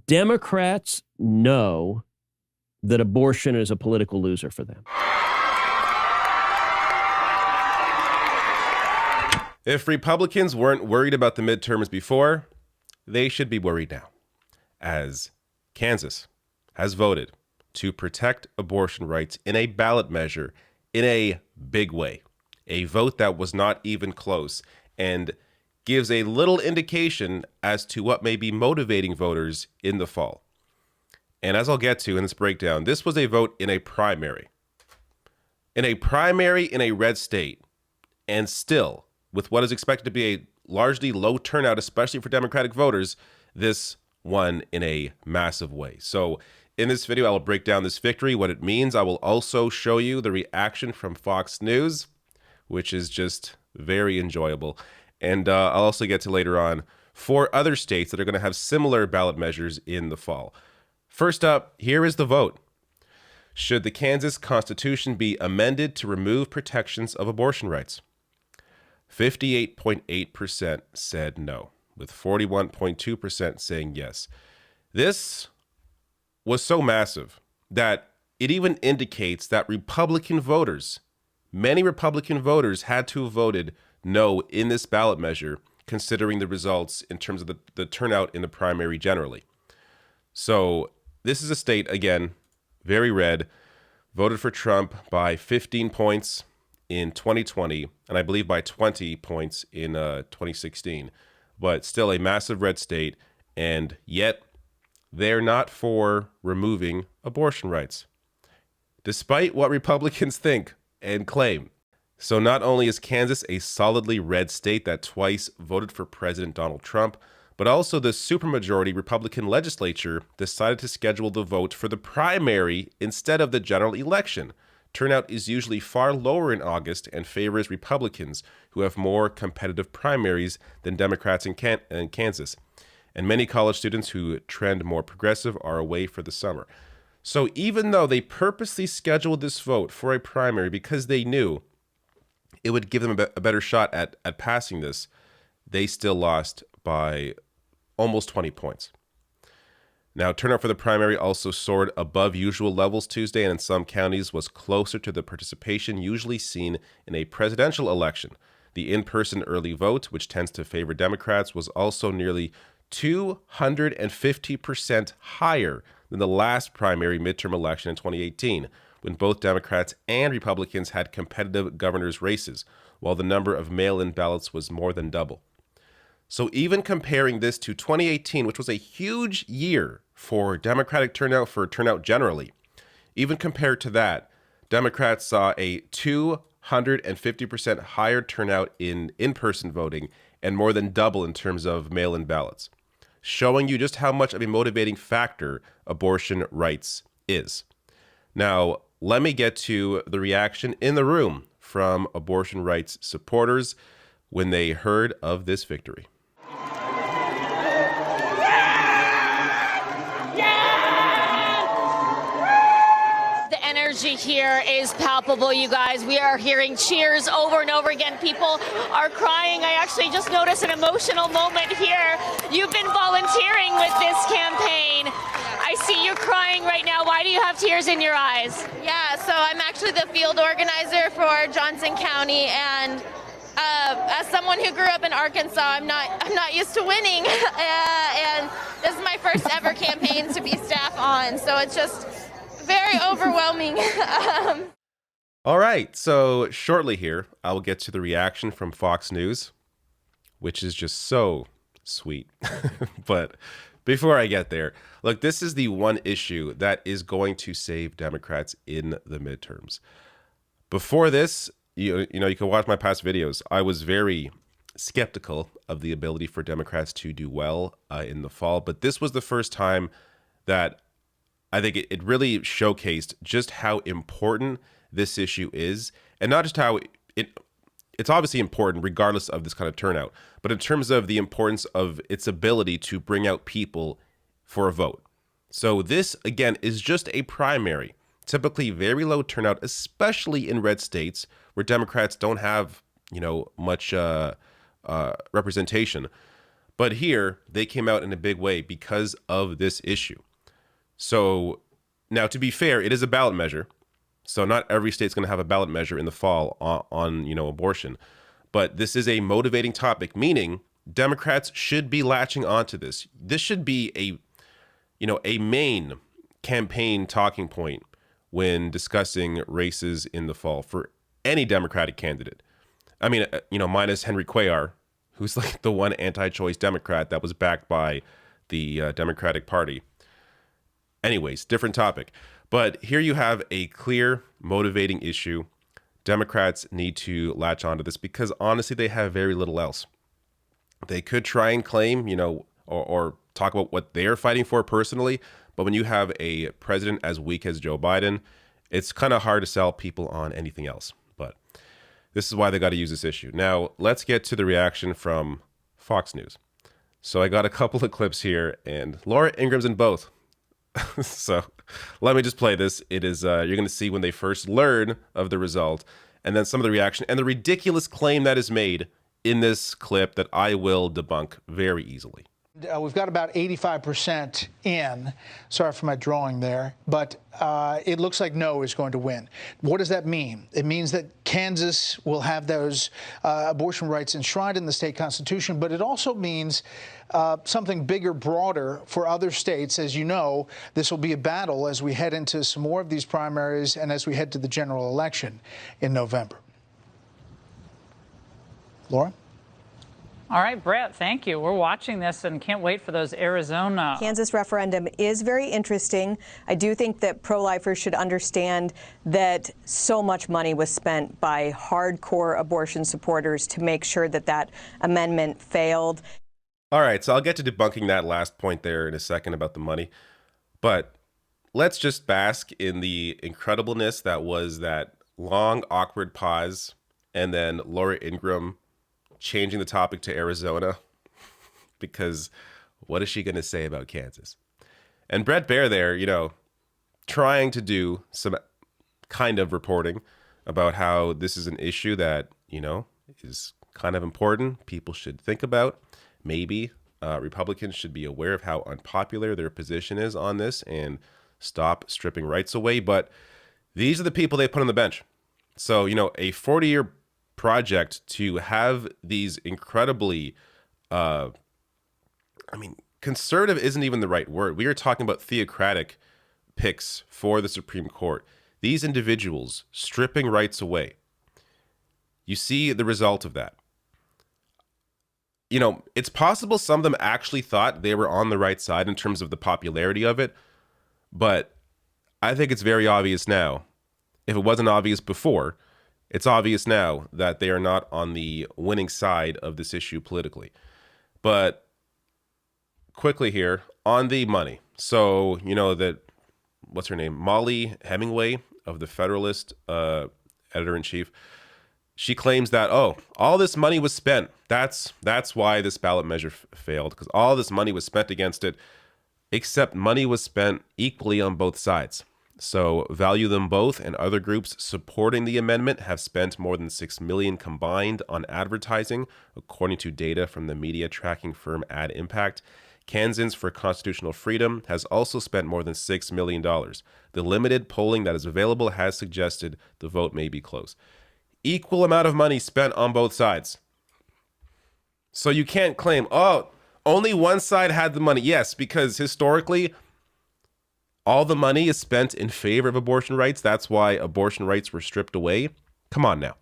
Democrats know that abortion is a political loser for them. If Republicans weren't worried about the midterms before, they should be worried now, as Kansas has voted to protect abortion rights in a ballot measure in a big way, a vote that was not even close, and gives a little indication as to what may be motivating voters in the fall. And as I'll get to in this breakdown, this was a vote in a primary. In a red state, and still, with what is expected to be a largely low turnout, especially for Democratic voters, this won in a massive way. So in this video, I will break down this victory, what it means. I will also show you the reaction from Fox News, which is just very enjoyable. And I'll also get to later on 4 other states that are going to have similar ballot measures in the fall. First up, here is the vote. Should the Kansas Constitution be amended to remove protections of abortion rights? 58.8% said no, with 41.2% saying yes. This was so massive that it even indicates that Republican voters, many Republican voters, had to have voted no in this ballot measure, considering the results in terms of the turnout in the primary generally. So this is a state, again, very red, voted for Trump by 15 points in 2020, and I believe by 20 points in 2016, but still a massive red state, and yet they're not for removing abortion rights, despite what Republicans think and claim. So not only is Kansas a solidly red state that twice voted for President Donald Trump, but also the supermajority Republican legislature decided to schedule the vote for the primary instead of the general election. Turnout is usually far lower in August and favors Republicans, who have more competitive primaries than Democrats in Kansas. And many college students who trend more progressive are away for the summer. So even though they purposely scheduled this vote for a primary because they knew it would give them a better shot at passing this, they still lost by almost 20 points. Now, turnout for the primary also soared above usual levels Tuesday, and in some counties was closer to the participation usually seen in a presidential election. The in-person early vote, which tends to favor Democrats, was also nearly 250% higher than the last primary midterm election in 2018, when both Democrats and Republicans had competitive governor's races, while the number of mail-in ballots was more than double. So even comparing this to 2018, which was a huge year for Democratic turnout, for turnout generally, even compared to that, Democrats saw a 250% higher turnout in in-person voting and more than double in terms of mail-in ballots, showing you just how much of a motivating factor abortion rights is. Now, let me get to the reaction in the room from abortion rights supporters when they heard of this victory. The energy here is palpable, you guys. We are hearing cheers over and over again. People are crying. I actually just noticed an emotional moment here. You've been volunteering with this campaign. I see you crying right now. Why do you have tears in your eyes? Yeah, so I'm actually the field organizer for Johnson County, and as someone who grew up in Arkansas, I'm not used to winning, and this is my first ever campaign to be staff on, so it's just very overwhelming. All right, so shortly here, I will get to the reaction from Fox News, which is just so sweet. But before I get there, look, this is the one issue that is going to save Democrats in the midterms. Before this, you know, you can watch my past videos. I was very skeptical of the ability for Democrats to do well in the fall, but this was the first time that I think it really showcased just how important this issue is, and not just how it's obviously important regardless of this kind of turnout, but in terms of the importance of its ability to bring out people for a vote. So this, again, is just a primary, typically very low turnout, especially in red states where Democrats don't have, much representation. But here, they came out in a big way because of this issue. So now, to be fair, it is a ballot measure. So not every state's going to have a ballot measure in the fall on abortion. But this is a motivating topic, meaning Democrats should be latching onto this. This should be a main campaign talking point when discussing races in the fall for any Democratic candidate. I mean, minus Henry Cuellar, who's like the one anti-choice Democrat that was backed by the Democratic Party. Anyways, different topic. But here you have a clear, motivating issue. Democrats need to latch onto this because honestly, they have very little else. They could try and claim, or talk about what they're fighting for personally. But when you have a president as weak as Joe Biden, it's kind of hard to sell people on anything else. But this is why they got to use this issue. Now, let's get to the reaction from Fox News. So I got a couple of clips here, and Laura Ingram's in both. So let me just play this. It is, you're going to see when they first learn of the result, and then some of the reaction and the ridiculous claim that is made in this clip that I will debunk very easily. We've got about 85% in. Sorry for my drawing there, but it looks like no is going to win. What does that mean? It means that Kansas will have those abortion rights enshrined in the state constitution, but it also means something bigger, broader for other states. As you know, this will be a battle as we head into some more of these primaries and as we head to the general election in November. Laura? All right, Brett, thank you. We're watching this and can't wait for those Arizona. Kansas referendum is very interesting. I do think that pro-lifers should understand that so much money was spent by hardcore abortion supporters to make sure that that amendment failed. All right, so I'll get to debunking that last point there in a second about the money. But let's just bask in the incredibleness that was that long, awkward pause, and then Laura Ingraham changing the topic to Arizona, because what is she going to say about Kansas? And Brett Baer there, trying to do some kind of reporting about how this is an issue that, is kind of important. People should think about. Maybe Republicans should be aware of how unpopular their position is on this and stop stripping rights away. But these are the people they put on the bench. So, a 40-year project to have these incredibly, conservative isn't even the right word. We are talking about theocratic picks for the Supreme Court. These individuals stripping rights away. You see the result of that. It's possible some of them actually thought they were on the right side in terms of the popularity of it, but I think it's very obvious now. If it wasn't obvious before, it's obvious now that they are not on the winning side of this issue politically. But quickly here on the money. So, that, what's her name? Molly Hemingway of the Federalist, editor-in-chief. She claims that, all this money was spent. That's why this ballot measure failed, because all this money was spent against it, except money was spent equally on both sides. So Value Them Both and other groups supporting the amendment have spent more than $6 million combined on advertising, according to data from the media tracking firm Ad Impact. Kansans for Constitutional Freedom has also spent more than $6 million. The limited polling that is available has suggested the vote may be close. Equal amount of money spent on both sides. So you can't claim, only one side had the money. Yes, because historically, all the money is spent in favor of abortion rights. That's why abortion rights were stripped away. Come on now.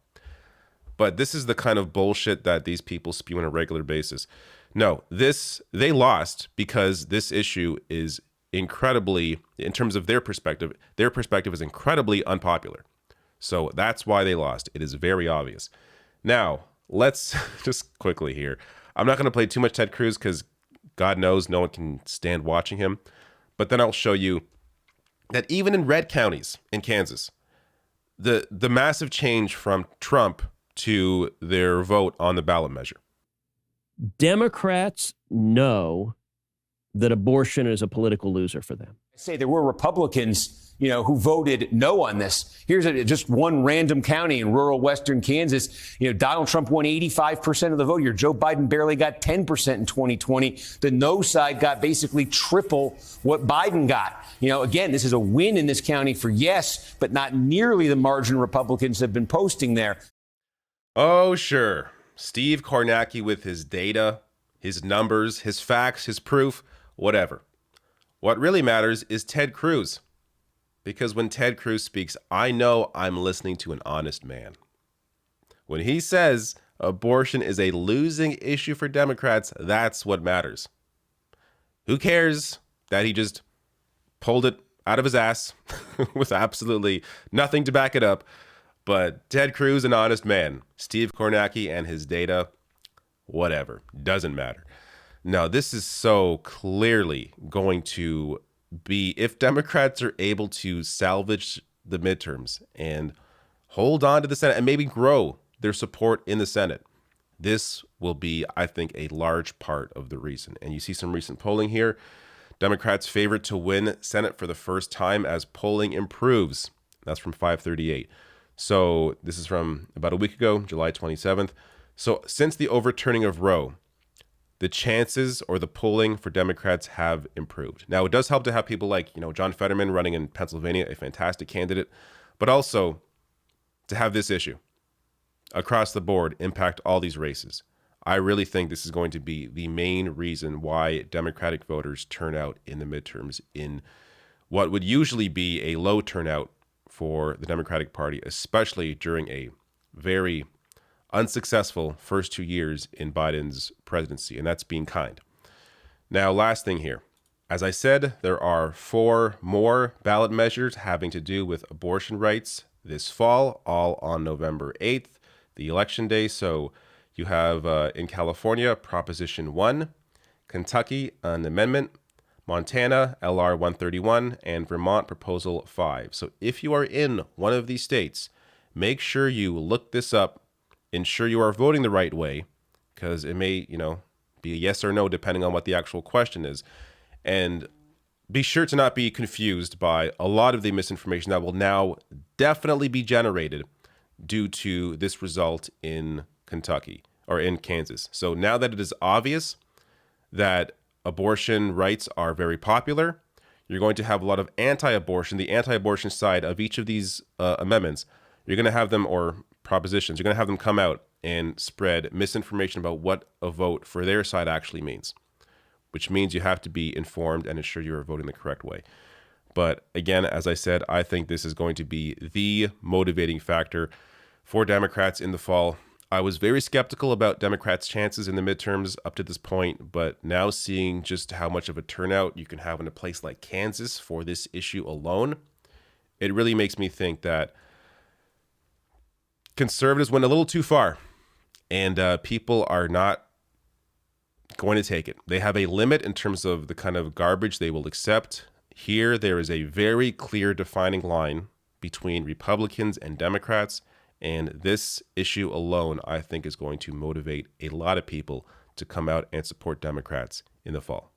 But this is the kind of bullshit that these people spew on a regular basis. No, they lost because this issue is incredibly, in terms of their perspective is incredibly unpopular. So that's why they lost. It is very obvious. Now, let's just quickly here. I'm not going to play too much Ted Cruz because God knows no one can stand watching him. But then I'll show you that even in red counties in Kansas, the massive change from Trump to their vote on the ballot measure. Democrats know that abortion is a political loser for them. Say there were Republicans, who voted no on this. Here's just one random county in rural western Kansas. Donald Trump won 85% of the vote here. Joe Biden barely got 10% in 2020. The no side got basically triple what Biden got. Again, this is a win in this county for yes, but not nearly the margin Republicans have been posting there. Oh, sure. Steve Kornacki with his data, his numbers, his facts, his proof, whatever. What really matters is Ted Cruz. Because when Ted Cruz speaks, I know I'm listening to an honest man. When he says abortion is a losing issue for Democrats, that's what matters. Who cares that he just pulled it out of his ass with absolutely nothing to back it up? But Ted Cruz, an honest man. Steve Kornacki and his data, whatever. Doesn't matter. No, this is so clearly going to be, if Democrats are able to salvage the midterms and hold on to the Senate and maybe grow their support in the Senate, this will be, I think, a large part of the reason. And you see some recent polling here. Democrats favored to win Senate for the first time as polling improves. That's from 538. So this is from about a week ago, July 27th. So since the overturning of Roe, the chances or the polling for Democrats have improved. Now, it does help to have people like, John Fetterman running in Pennsylvania, a fantastic candidate, but also to have this issue across the board impact all these races. I really think this is going to be the main reason why Democratic voters turn out in the midterms in what would usually be a low turnout for the Democratic Party, especially during a very unsuccessful first 2 years in Biden's presidency, and that's being kind. Now, last thing here. As I said, there are 4 more ballot measures having to do with abortion rights this fall, all on November 8th, the election day. So you have in California, Proposition 1, Kentucky, an amendment, Montana, LR 131, and Vermont, Proposal 5. So if you are in one of these states, make sure you look this up. Ensure you are voting the right way, because it may, be a yes or no depending on what the actual question is. And be sure to not be confused by a lot of the misinformation that will now definitely be generated due to this result in Kentucky or in Kansas. So now that it is obvious that abortion rights are very popular, you're going to have a lot of anti-abortion, the anti-abortion side of each of these amendments. You're going to have them, or propositions, you're going to have them come out and spread misinformation about what a vote for their side actually means, which means you have to be informed and ensure you are voting the correct way. But again, as I said, I think this is going to be the motivating factor for Democrats in the fall. I was very skeptical about Democrats' chances in the midterms up to this point, but now seeing just how much of a turnout you can have in a place like Kansas for this issue alone, it really makes me think that conservatives went a little too far, and people are not going to take it. They have a limit in terms of the kind of garbage they will accept. Here, there is a very clear defining line between Republicans and Democrats, and this issue alone, I think, is going to motivate a lot of people to come out and support Democrats in the fall.